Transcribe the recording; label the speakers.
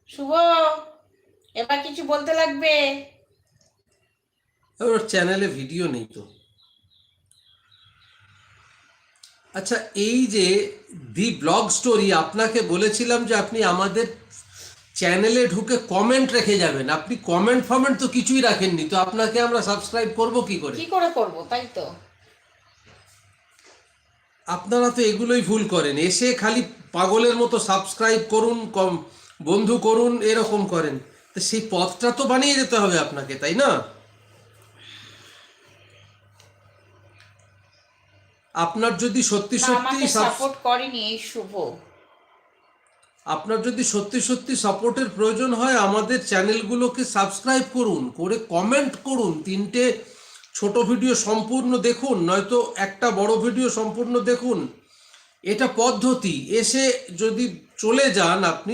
Speaker 1: শুভ, এবার কিছু বলতে লাগবে।
Speaker 2: ওর চ্যানেলে ভিডিও নেই তো। আচ্ছা, এই যে দি ব্লগ স্টোরি, আপনাকে বলেছিলাম যে আপনি আমাদের চ্যানেলে ঢুকে কমেন্ট রেখে যাবেন, আপনি কমেন্ট ফমেন্ট তো কিছুই রাখেননি, তো আপনাকে আমরা সাবস্ক্রাইব করব কি করে?
Speaker 1: কি করে করবো, তাই তো।
Speaker 2: আপনারা তো এগুলোই ভুল করেন, এসে খালি পাগলের মতো সাবস্ক্রাইব করুন, কম বন্ধু করুন, এরকম করেন। তো সেই পথটা তো বানিয়ে যেতে হবে আপনাকে, তাই না? আপনার যদি সত্যি
Speaker 1: না,
Speaker 2: সত্যি
Speaker 1: আমাকে সাপোর্ট করেনি এই শুভ।
Speaker 2: আপনার যদি সত্যি সত্যি সাপোর্টের প্রয়োজন হয়, আমাদের চ্যানেলগুলোকে সাবস্ক্রাইব করুন, করে কমেন্ট করুন, 3টে ছোট ভিডিও সম্পূর্ণ দেখুন, নয়তো একটা বড় ভিডিও সম্পূর্ণ দেখুন। এটা পদ্ধতি। এসে যদি চলে যান আপনি,